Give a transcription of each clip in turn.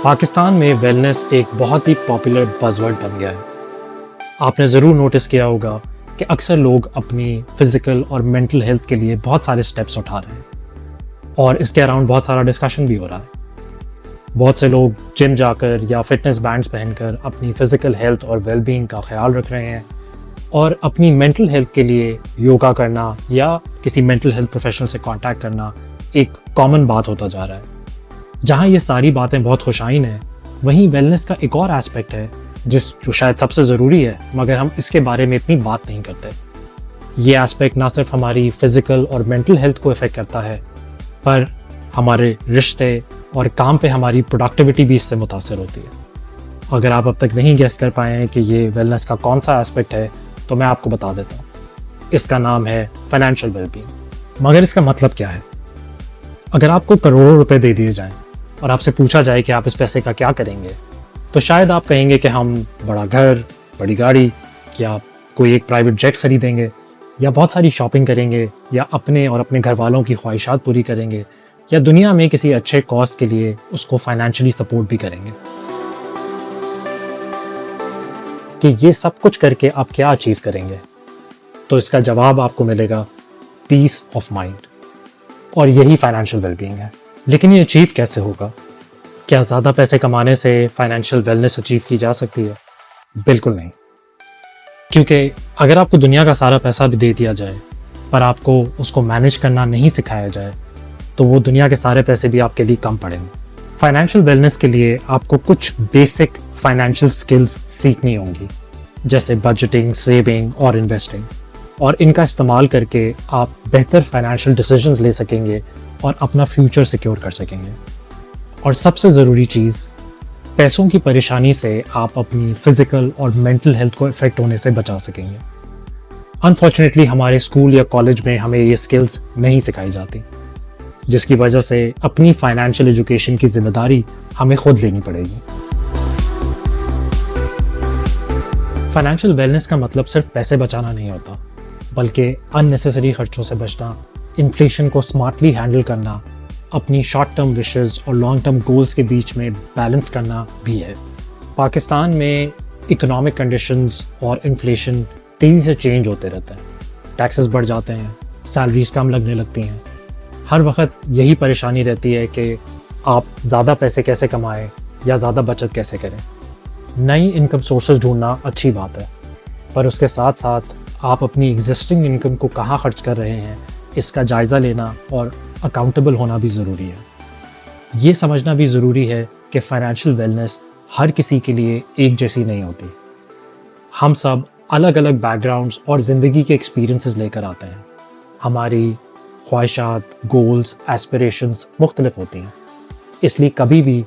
पाकिस्तान में वेलनेस एक बहुत ही पॉपुलर बज़वर्ड बन गया है। आपने ज़रूर नोटिस किया होगा कि अक्सर लोग अपनी फ़िज़िकल और मेंटल हेल्थ के लिए बहुत सारे स्टेप्स उठा रहे हैं और इसके अराउंड बहुत सारा डिस्कशन भी हो रहा है। बहुत से लोग जिम जाकर या फिटनेस बैंड्स पहनकर अपनी फ़िज़िकल हेल्थ और वेलबींग का ख्याल रख रहे हैं और अपनी मेंटल हेल्थ के लिए योगा करना या किसी मेंटल हेल्थ प्रोफेशनल से कांटेक्ट करना एक कॉमन बात होता जा रहा है। जहाँ ये सारी बातें बहुत खुशाइन हैं, वहीं वेलनेस का एक और एस्पेक्ट है जो शायद सबसे ज़रूरी है, मगर हम इसके बारे में इतनी बात नहीं करते। ये एस्पेक्ट ना सिर्फ हमारी फ़िज़िकल और मेंटल हेल्थ को इफ़ेक्ट करता है, पर हमारे रिश्ते और काम पे हमारी प्रोडक्टिविटी भी इससे मुतासर होती है। अगर आप अब तक नहीं गेस कर पाए हैं कि ये वेलनेस का कौन सा एस्पेक्ट है, तो मैं आपको बता देता हूँ। इसका नाम है फाइनेंशियल वेलबींग। मगर इसका मतलब क्या है? अगर आपको करोड़ों रुपए दे दिए जाएं और आपसे पूछा जाए कि आप इस पैसे का क्या करेंगे, तो शायद आप कहेंगे कि हम बड़ा घर, बड़ी गाड़ी या कोई एक प्राइवेट जेट खरीदेंगे या बहुत सारी शॉपिंग करेंगे या अपने और अपने घर वालों की ख्वाहिशात पूरी करेंगे या दुनिया में किसी अच्छे कॉज के लिए उसको फाइनेंशियली सपोर्ट भी करेंगे। कि ये सब कुछ करके आप क्या अचीव करेंगे? तो इसका जवाब आपको मिलेगा पीस ऑफ माइंड, और यही फाइनेंशियल वेलबींग है। लेकिन ये अचीव कैसे होगा? क्या ज़्यादा पैसे कमाने से फाइनेंशियल वेलनेस अचीव की जा सकती है? बिल्कुल नहीं। क्योंकि अगर आपको दुनिया का सारा पैसा भी दे दिया जाए पर आपको उसको मैनेज करना नहीं सिखाया जाए, तो वो दुनिया के सारे पैसे भी आपके लिए कम पड़ेंगे। फाइनेंशियल वेलनेस के लिए आपको कुछ बेसिक फाइनेंशियल स्किल्स सीखनी होंगी, जैसे बजटिंग, सेविंग और इन्वेस्टिंग, और इनका इस्तेमाल करके आप बेहतर फाइनेंशियल डिसीजंस ले सकेंगे और अपना फ्यूचर सिक्योर कर सकेंगे। और सबसे ज़रूरी चीज़, पैसों की परेशानी से आप अपनी फ़िज़िकल और मेंटल हेल्थ को इफ़ेक्ट होने से बचा सकेंगे। अनफॉर्चुनेटली हमारे स्कूल या कॉलेज में हमें ये स्किल्स नहीं सिखाई जाती, जिसकी वजह से अपनी फाइनेंशियल एजुकेशन की जिम्मेदारी हमें खुद लेनी पड़ेगी। फाइनेंशियल वेलनेस का मतलब सिर्फ पैसे बचाना नहीं होता, बल्कि अननेसेसरी खर्चों से बचना, इन्फ्लेशन को स्मार्टली हैंडल करना, अपनी शॉर्ट टर्म विशेस और लॉन्ग टर्म गोल्स के बीच में बैलेंस करना भी है। पाकिस्तान में इकोनॉमिक कंडीशंस और इन्फ्लेशन तेज़ी से चेंज होते रहते हैं। टैक्सेस बढ़ जाते हैं, सैलरीज कम लगने लगती हैं। हर वक्त यही परेशानी रहती है कि आप ज़्यादा पैसे कैसे कमाएं या ज़्यादा बचत कैसे करें। नई इनकम सोर्सेज ढूंढना अच्छी बात है, पर उसके साथ साथ आप अपनी एग्जिस्टिंग इनकम को कहाँ खर्च कर रहे हैं, इसका जायज़ा लेना और अकाउंटेबल होना भी ज़रूरी है। ये समझना भी ज़रूरी है कि फाइनेंशियल वेलनेस हर किसी के लिए एक जैसी नहीं होती। हम सब अलग अलग बैकग्राउंड्स और ज़िंदगी के एक्सपीरियंसेस लेकर आते हैं। हमारी ख्वाहिशात, गोल्स, एस्पिरेशंस मुख्तलिफ होती हैं, इसलिए कभी भी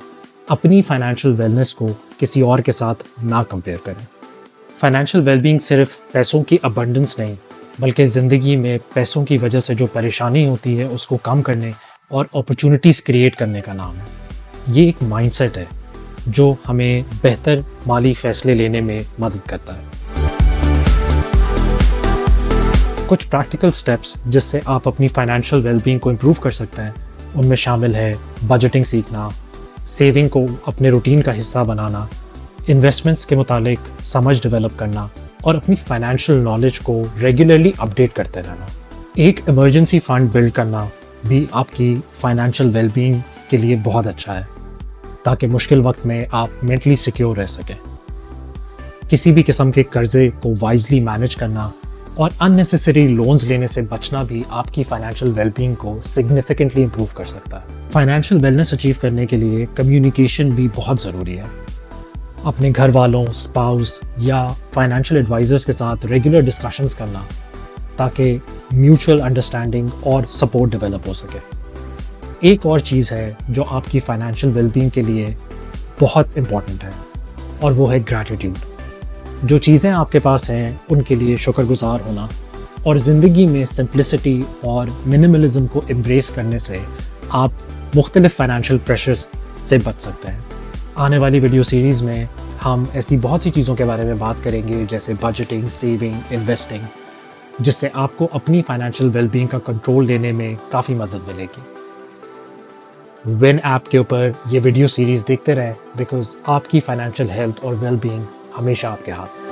अपनी फाइनेंशियल वेलनेस को किसी और के साथ ना कंपेयर करें। फाइनेंशियल वेलबींग सिर्फ पैसों की अबंडेंस नहीं, बल्कि ज़िंदगी में पैसों की वजह से जो परेशानी होती है उसको कम करने और अपॉर्चुनिटीज़ क्रिएट करने का नाम है। ये एक माइंडसेट है जो हमें बेहतर माली फ़ैसले लेने में मदद करता है। कुछ प्रैक्टिकल स्टेप्स जिससे आप अपनी फाइनेंशियल वेलबींग को इम्प्रूव कर सकते हैं, उनमें शामिल है बजटिंग सीखना, सेविंग को अपने रूटीन का हिस्सा बनाना, इन्वेस्टमेंट्स के मुतालिक समझ डेवलप करना और अपनी फाइनेंशियल नॉलेज को रेगुलरली अपडेट करते रहना। एक इमरजेंसी फंड बिल्ड करना भी आपकी फाइनेंशियल वेलबींग के लिए बहुत अच्छा है, ताकि मुश्किल वक्त में आप मेंटली सिक्योर रह सकें। किसी भी किस्म के कर्जे को वाइजली मैनेज करना और अननेसेसरी लोन्स लेने से बचना भी आपकी फाइनेंशियल वेलबींग को सिग्निफिकेंटली इम्प्रूव कर सकता है। फाइनेंशियल वेलनेस अचीव करने के लिए कम्युनिकेशन भी बहुत ज़रूरी है। अपने घर वालों, स्पाउस या फाइनेंशियल एडवाइजर्स के साथ रेगुलर डिस्कशंस करना, ताकि म्यूचुअल अंडरस्टैंडिंग और सपोर्ट डेवलप हो सके। एक और चीज़ है जो आपकी फाइनेंशियल वेलबींग के लिए बहुत इम्पॉर्टेंट है, और वो है ग्रैटिट्यूड। जो चीज़ें आपके पास हैं उनके लिए शुक्रगुजार होना और ज़िंदगी में सिंप्लिसिटी और मिनिमलिज्म को एम्ब्रेस करने से आप मुख्तलिफ फाइनेंशियल प्रेशर्स से बच सकते हैं। आने वाली वीडियो सीरीज़ में हम ऐसी बहुत सी चीज़ों के बारे में बात करेंगे, जैसे बजटिंग, सेविंग, इन्वेस्टिंग, जिससे आपको अपनी फाइनेंशियल वेलबींग का कंट्रोल लेने में काफ़ी मदद मिलेगी। विन ऐप के ऊपर ये वीडियो सीरीज़ देखते रहें, बिकॉज आपकी फाइनेंशियल हेल्थ और वेल बीइंग हमेशा आपके हाथ।